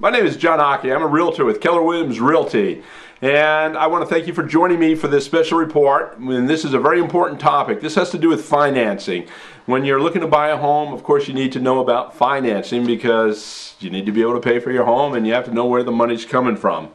My name is John Aki. I'm a realtor with Keller Williams Realty, and I want to thank you for joining me for this special report. And this is a very important topic. This has to do with financing. When you're looking to buy a home, of course you need to know about financing because you need to be able to pay for your home and you have to know where the money's coming from.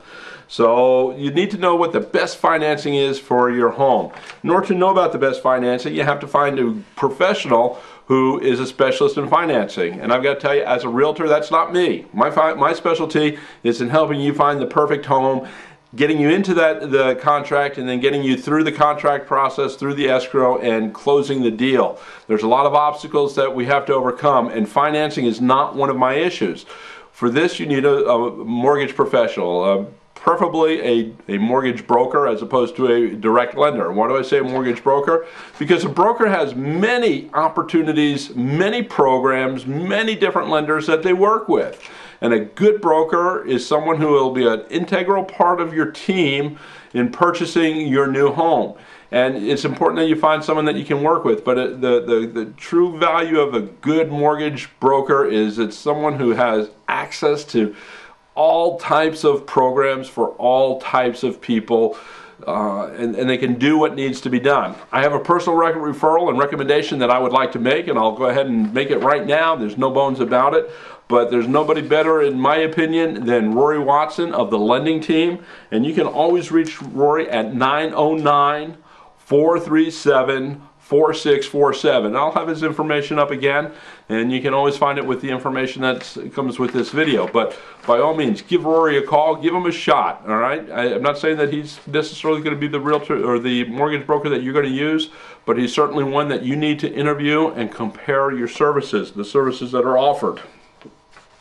So you need to know what the best financing is for your home. In order to know about the best financing, you have to find a professional who is a specialist in financing. And I've got to tell you, as a realtor, that's not me. My specialty is in helping you find the perfect home, getting you into the contract, and then getting you through the contract process, through the escrow, and closing the deal. There's a lot of obstacles that we have to overcome, and financing is not one of my issues. For this, you need a mortgage professional. Preferably a mortgage broker as opposed to a direct lender. Why do I say a mortgage broker? Because a broker has many opportunities, many programs, many different lenders that they work with. And a good broker is someone who will be an integral part of your team in purchasing your new home. And it's important that you find someone that you can work with. But the true value of a good mortgage broker is it's someone who has access to all types of programs for all types of people, and they can do what needs to be done. I have a personal referral and recommendation that I would like to make, and I'll go ahead and make it right now. There's no bones about it, but there's nobody better, in my opinion, than Rory Watson of the lending team, and you can always reach Rory at 909-437-4647. I'll have his information up again, and you can always find it with the information that comes with this video. But by all means, give Rory a call, give him a shot, all right? I'm not saying that he's necessarily going to be the realtor or the mortgage broker that you're going to use, but he's certainly one that you need to interview and compare your services, the services that are offered,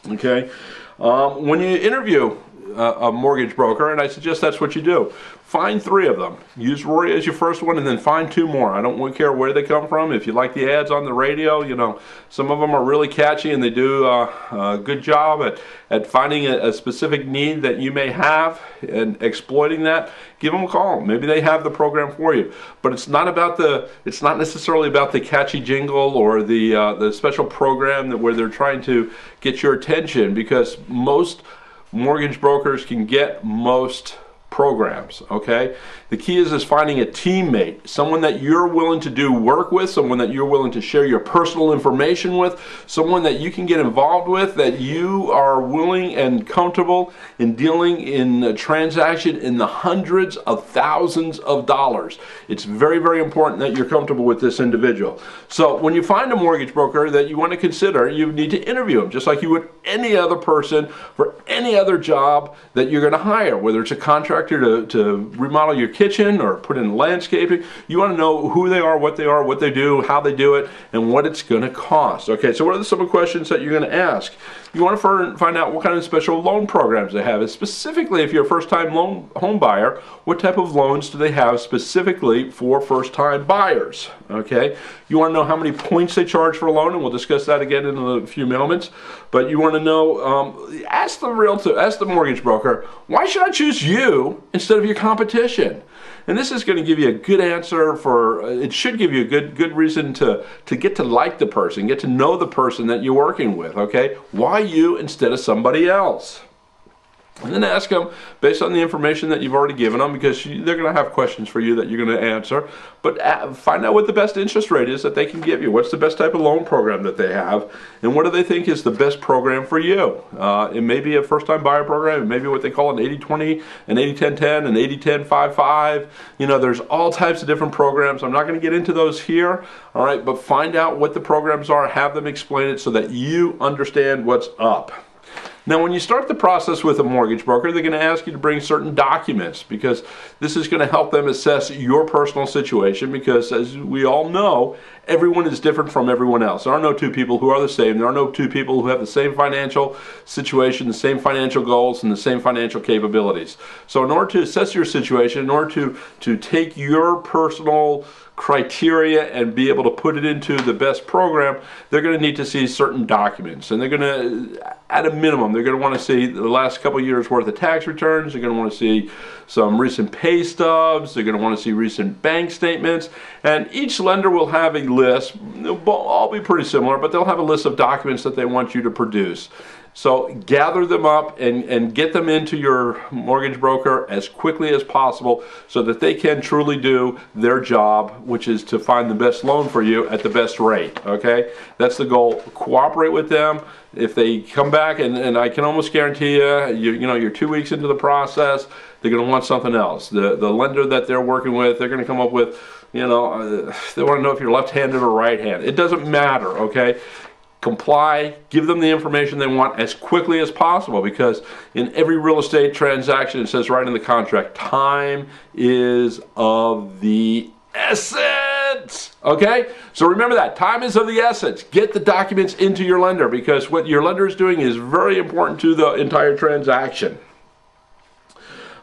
okay? When you interview a mortgage broker, and I suggest that's what you do, find 3 of them. Use Rory as your first one, and then find 2 more. I don't care where they come from. If you like the ads on the radio, you know, some of them are really catchy and they do a good job at finding a specific need that you may have and exploiting that. Give them a call. Maybe they have the program for you. But it's not necessarily about the catchy jingle or the special program where they're trying to get your attention, because most mortgage brokers can get most programs, okay? The key is finding a teammate, someone that you're willing to do work with, someone that you're willing to share your personal information with, someone that you can get involved with, that you are willing and comfortable in dealing in a transaction in the hundreds of thousands of dollars. It's very, very important that you're comfortable with this individual. So when you find a mortgage broker that you want to consider, you need to interview them just like you would any other person for any other job that you're going to hire, whether it's a contractor to remodel your kitchen or put in landscaping. You want to know who they are, what they do, how they do it, and what it's going to cost. Okay, so what are some of the questions that you're going to ask? You want to find out what kind of special loan programs they have. And specifically, if you're a first-time home buyer, what type of loans do they have specifically for first-time buyers? Okay, you want to know how many points they charge for a loan, and we'll discuss that again in a few moments. But you want to know, ask the mortgage broker, why should I choose you instead of your competition? And this is going to give you a good answer it should give you a good reason to get to like the person, get to know the person that you're working with, okay? Why you instead of somebody else? And then ask them based on the information that you've already given them, because they're going to have questions for you that you're going to answer. But find out what the best interest rate is that they can give you. What's the best type of loan program that they have, and what do they think is the best program for you? It may be a first-time buyer program. It may be what they call an 80-20, an 80-10-10, an 80-10-5-5. You know, there's all types of different programs. I'm not going to get into those here, all right? But find out what the programs are. Have them explain it so that you understand what's up. Now, when you start the process with a mortgage broker, they're going to ask you to bring certain documents, because this is going to help them assess your personal situation, because as we all know, everyone is different from everyone else. There are no 2 people who are the same. There are no 2 people who have the same financial situation, the same financial goals, and the same financial capabilities. So in order to assess your situation, in order to take your personal criteria and be able to put it into the best program, they're going to need to see certain documents. And they're going to, at a minimum, they're going to want to see the last couple of years worth of tax returns. They're going to want to see some recent pay stubs. They're going to want to see recent bank statements. And each lender will have a list. They'll all be pretty similar, but they'll have a list of documents that they want you to produce. So gather them up and get them into your mortgage broker as quickly as possible so that they can truly do their job, which is to find the best loan for you at the best rate, okay? That's the goal. Cooperate with them. If they come back, and I can almost guarantee you, you're 2 weeks into the process, they're going to want something else. The lender that they're working with, they're going to come up with, they want to know if you're left-handed or right-handed. It doesn't matter, okay? Comply, give them the information they want as quickly as possible, because in every real estate transaction, it says right in the contract, time is of the essence. Okay? So remember that. Time is of the essence. Get the documents into your lender, because what your lender is doing is very important to the entire transaction.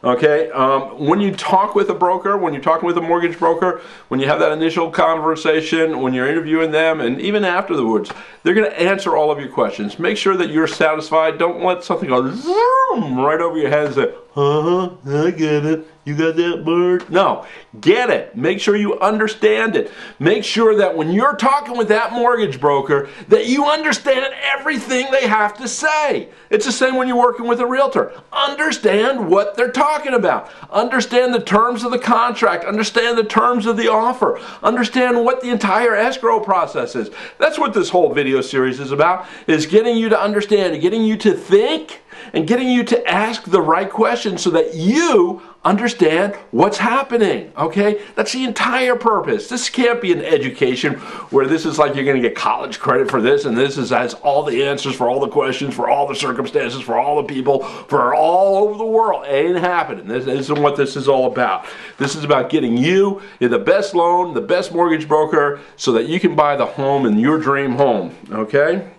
Okay, when you talk with a broker, when you're talking with a mortgage broker, when you have that initial conversation, when you're interviewing them, and even afterwards, they're going to answer all of your questions. Make sure that you're satisfied. Don't let something go zoom right over your head and say, I get it. You got that, Bert? No, get it. Make sure you understand it. Make sure that when you're talking with that mortgage broker, that you understand everything they have to say. It's the same when you're working with a realtor. Understand what they're talking about. Understand the terms of the contract. Understand the terms of the offer. Understand what the entire escrow process is. That's what this whole video series is about, is getting you to understand and getting you to think and getting you to ask the right questions so that you understand what's happening, okay? That's the entire purpose. This can't be an education where this is like you're going to get college credit for this, and this has all the answers for all the questions, for all the circumstances, for all the people, for all over the world. It ain't happening. This isn't what this is all about. This is about getting you the best loan, the best mortgage broker, so that you can buy the home in your dream home, okay?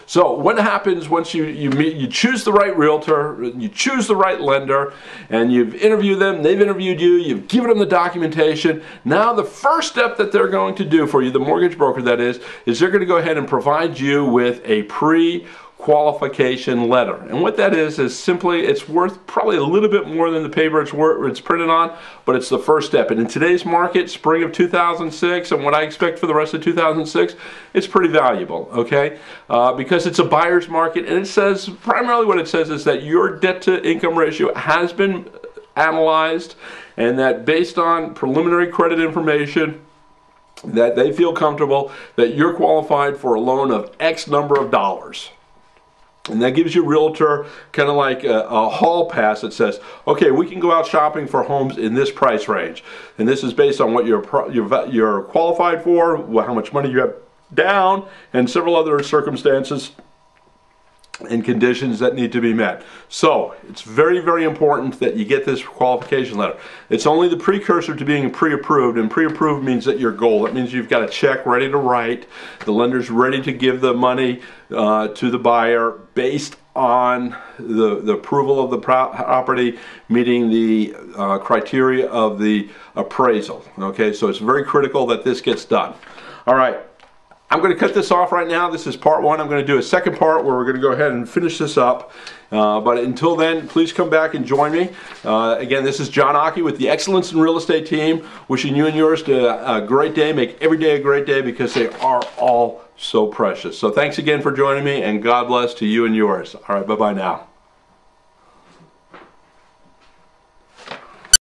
So what happens once you choose the right realtor, you choose the right lender, and you've interviewed them, they've interviewed you, you've given them the documentation. Now the first step that they're going to do for you, the mortgage broker that is they're going to go ahead and provide you with a pre-qualification letter. And what that is simply, it's worth probably a little bit more than the paper it's printed on, but it's the first step. And in today's market, spring of 2006, and what I expect for the rest of 2006, it's pretty valuable, okay? Because it's a buyer's market, and it says, primarily what it says is that your debt-to-income ratio has been analyzed, and that based on preliminary credit information, that they feel comfortable that you're qualified for a loan of X number of dollars. And that gives your realtor kind of like a hall pass that says, okay, we can go out shopping for homes in this price range. And this is based on what you're qualified for, how much money you have down, and several other circumstances and conditions that need to be met. So it's very, very important that you get this qualification letter. It's only the precursor to being pre-approved, and pre-approved means that your goal. That means you've got a check ready to write. The lender's ready to give the money to the buyer based on the approval of the property meeting the criteria of the appraisal. Okay, so it's very critical that this gets done. All right. I'm going to cut this off right now. This is part one. I'm going to do a second part where we're going to go ahead and finish this up. But until then, please come back and join me. Again, this is John Aki with the Excellence in Real Estate team, wishing you and yours a great day. Make every day a great day, because they are all so precious. So thanks again for joining me, and God bless to you and yours. All right, bye-bye now.